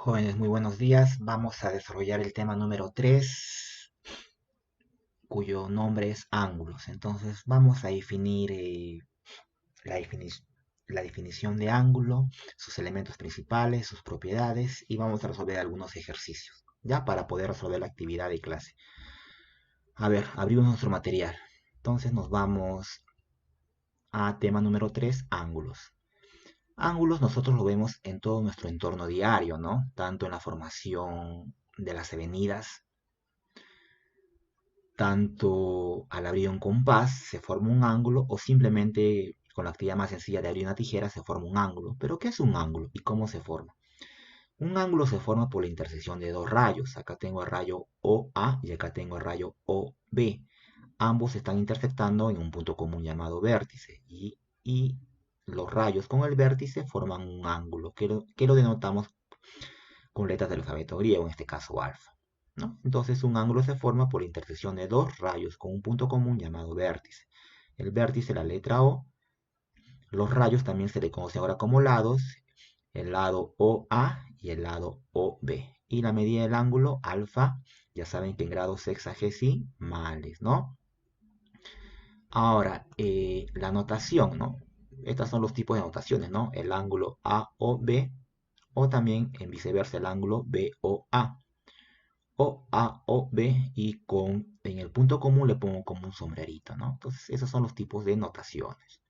Jóvenes, muy buenos días. Vamos a desarrollar el tema número 3, cuyo nombre es ángulos. Entonces vamos a definir la, defini- la definición de ángulo, sus elementos principales, sus propiedades y vamos a resolver algunos ejercicios, ya para poder resolver la actividad de clase. A ver, abrimos nuestro material. Entonces nos vamos a tema número 3, ángulos. Ángulos nosotros lo vemos en todo nuestro entorno diario, ¿no? Tanto en la formación de las avenidas, tanto al abrir un compás se forma un ángulo o simplemente con la actividad más sencilla de abrir una tijera se forma un ángulo. ¿Pero qué es un ángulo y cómo se forma? Un ángulo se forma por la intersección de dos rayos. Acá tengo el rayo OA y acá tengo el rayo OB. Ambos están intersectando en un punto común llamado vértice y los rayos con el vértice forman un ángulo que lo denotamos con letras del alfabeto griego, en este caso alfa, ¿no? Entonces un ángulo se forma por la intersección de dos rayos con un punto común llamado vértice. El vértice, la letra O, los rayos también se le conoce ahora como lados, el lado OA y el lado OB. Y la medida del ángulo alfa, ya saben que en grados sexagesimales, ¿no? Ahora, la notación, ¿no? Estos son los tipos de notaciones, ¿no? El ángulo AOB o también en viceversa el ángulo BOA. O A o B y en el punto común le pongo como un sombrerito, ¿no? Entonces esos son los tipos de notaciones.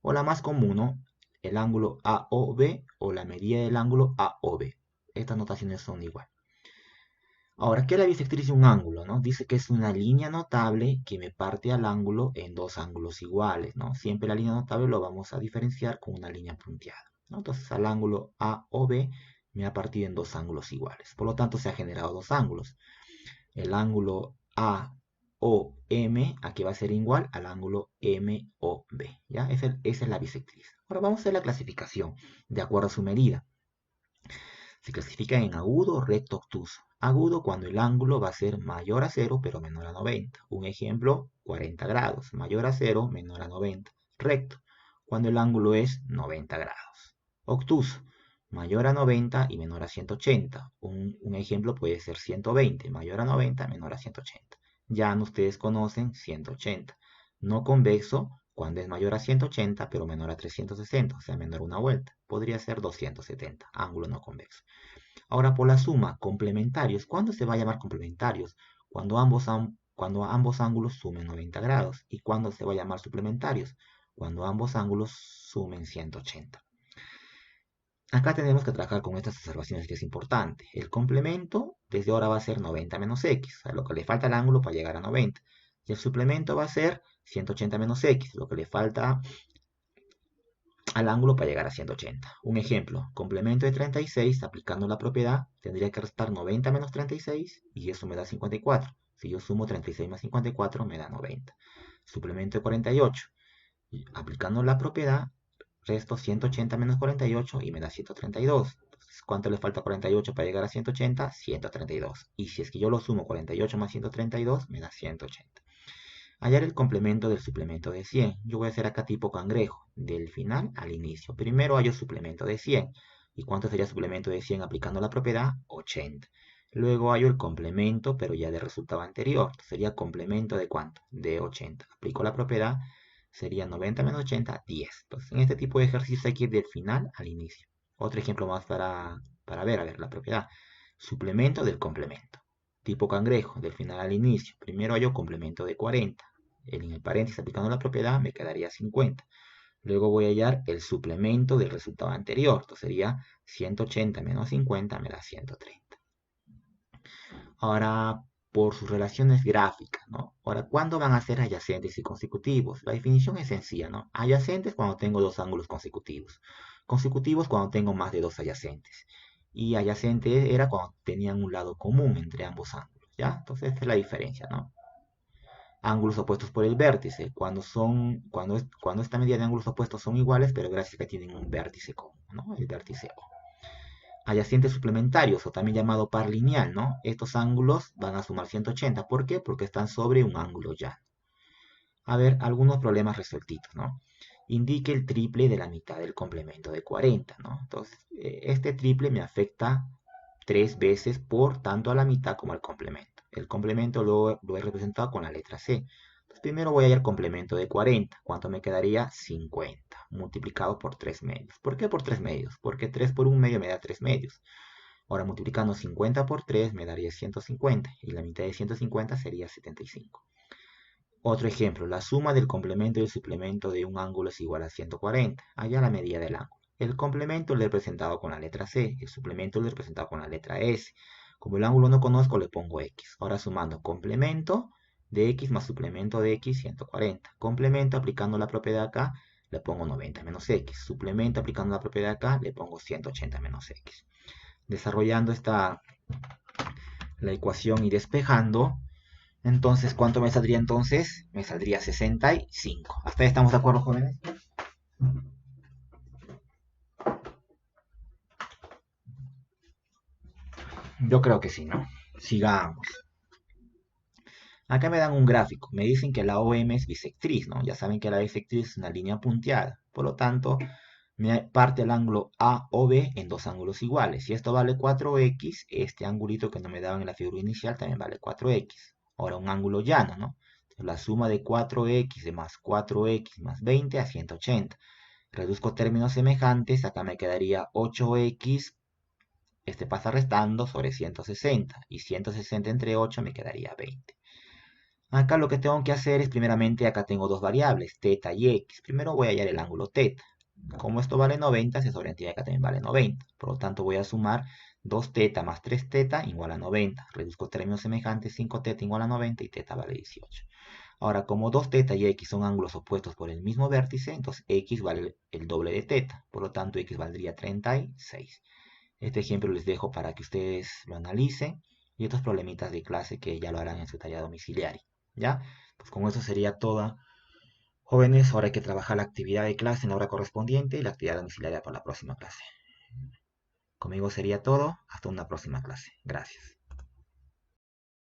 O la más común, ¿no? El ángulo A o B o la medida del ángulo A o B. Estas notaciones son igual. Ahora, ¿qué es la bisectriz de un ángulo, no? Dice que es una línea notable que me parte al ángulo en dos ángulos iguales, ¿no? Siempre la línea notable lo vamos a diferenciar con una línea punteada, ¿no? Entonces al ángulo A o B me ha partido en dos ángulos iguales. Por lo tanto, se ha generado dos ángulos. El ángulo AOM aquí va a ser igual al ángulo MOB, ¿ya? Esa es la bisectriz. Ahora vamos a hacer la clasificación de acuerdo a su medida. Se clasifica en agudo, recto, obtuso. Agudo cuando el ángulo va a ser mayor a 0 pero menor a 90. Un ejemplo, 40 grados. Mayor a 0, menor a 90. Recto, cuando el ángulo es 90 grados. Obtuso, mayor a 90 y menor a 180. Un ejemplo puede ser 120, mayor a 90, menor a 180. Ya ustedes conocen 180. No convexo cuando es mayor a 180 pero menor a 360, o sea, menor a una vuelta. Podría ser 270, ángulo no convexo. Ahora por la suma, complementarios. ¿Cuándo se va a llamar complementarios? Cuando ambos ángulos sumen 90 grados. ¿Y cuándo se va a llamar suplementarios? Cuando ambos ángulos sumen 180. Acá tenemos que trabajar con estas observaciones que es importante. El complemento desde ahora va a ser 90 menos x, o sea, lo que le falta al ángulo para llegar a 90. Y el suplemento va a ser 180 menos x, lo que le falta al ángulo para llegar a 180. Un ejemplo, complemento de 36, aplicando la propiedad, tendría que restar 90 menos 36 y eso me da 54. Si yo sumo 36 más 54 me da 90. Suplemento de 48, aplicando la propiedad, resto 180 menos 48 y me da 132. Entonces, ¿cuánto le falta a 48 para llegar a 180? 132. Y si es que yo lo sumo 48 más 132, me da 180. Hallar el complemento del suplemento de 100. Yo voy a hacer acá tipo cangrejo, del final al inicio. Primero hallo suplemento de 100. ¿Y cuánto sería suplemento de 100 aplicando la propiedad? 80. Luego hallo el complemento, pero ya del resultado anterior. Sería complemento de ¿cuánto? De 80. Aplico la propiedad, sería 90 menos 80, 10. Entonces, en este tipo de ejercicio hay que ir del final al inicio. Otro ejemplo más para ver, a ver, la propiedad. Suplemento del complemento. Tipo cangrejo, del final al inicio. Primero hallo complemento de 40. En el paréntesis aplicando la propiedad me quedaría 50. Luego voy a hallar el suplemento del resultado anterior. Esto sería 180 menos 50 me da 130. Ahora, por sus relaciones gráficas, ¿no? Ahora, ¿cuándo van a ser adyacentes y consecutivos? La definición es sencilla, ¿no? Adyacentes cuando tengo dos ángulos consecutivos. Consecutivos cuando tengo más de dos adyacentes. Y adyacente era cuando tenían un lado común entre ambos ángulos, ¿ya? Entonces, esta es la diferencia, ¿no? Ángulos opuestos por el vértice, cuando esta medida de ángulos opuestos son iguales, pero gracias a que tienen un vértice común, ¿no? El vértice O. Adyacentes suplementarios, o también llamado par lineal, ¿no? Estos ángulos van a sumar 180. ¿Por qué? Porque están sobre un ángulo llano. A ver, algunos problemas resueltitos, ¿no? Indique el triple de la mitad del complemento de 40, ¿no? Entonces, este triple me afecta 3 veces por tanto a la mitad como al complemento. El complemento lo he representado con la letra C. Entonces, primero voy a ir al complemento de 40. ¿Cuánto me quedaría? 50, multiplicado por 3 medios. ¿Por qué por 3 medios? Porque 3 por 1 medio me da 3 medios. Ahora multiplicando 50 por 3 me daría 150 y la mitad de 150 sería 75. Otro ejemplo, la suma del complemento y el suplemento de un ángulo es igual a 140. Allá la medida del ángulo. El complemento lo he representado con la letra C, el suplemento lo he representado con la letra S. Como el ángulo no conozco, le pongo X. Ahora sumando complemento de X más suplemento de X, 140. Complemento aplicando la propiedad acá, le pongo 90 menos X. Suplemento aplicando la propiedad acá, le pongo 180 menos X. Desarrollando la ecuación y despejando, entonces, ¿cuánto me saldría entonces? Me saldría 65. ¿Hasta ahí estamos de acuerdo, jóvenes? Yo creo que sí, ¿no? Sigamos. Acá me dan un gráfico. Me dicen que la OM es bisectriz, ¿no? Ya saben que la bisectriz es una línea punteada. Por lo tanto, me parte el ángulo AOB en dos ángulos iguales. Si esto vale 4x, este angulito que no me daban en la figura inicial también vale 4x. Ahora un ángulo llano, ¿no? Entonces, la suma de 4x de más 4x más 20 a 180. Reduzco términos semejantes, acá me quedaría 8x, este pasa restando sobre 160, y 160 entre 8 me quedaría 20. Acá lo que tengo que hacer es, primeramente, acá tengo dos variables, teta y x. Primero voy a hallar el ángulo teta. Como esto vale 90, se sobreentiende que acá también vale 90. Por lo tanto, voy a sumar 2 teta más 3 teta igual a 90. Reduzco términos semejantes, 5 teta igual a 90 y teta vale 18. Ahora, como 2 teta y x son ángulos opuestos por el mismo vértice, entonces x vale el doble de teta. Por lo tanto, x valdría 36. Este ejemplo les dejo para que ustedes lo analicen y otros problemitas de clase que ya lo harán en su tarea domiciliaria. ¿Ya? Pues con eso sería todo. Jóvenes, ahora hay que trabajar la actividad de clase en la hora correspondiente y la actividad domiciliaria para la próxima clase. Conmigo sería todo. Hasta una próxima clase. Gracias.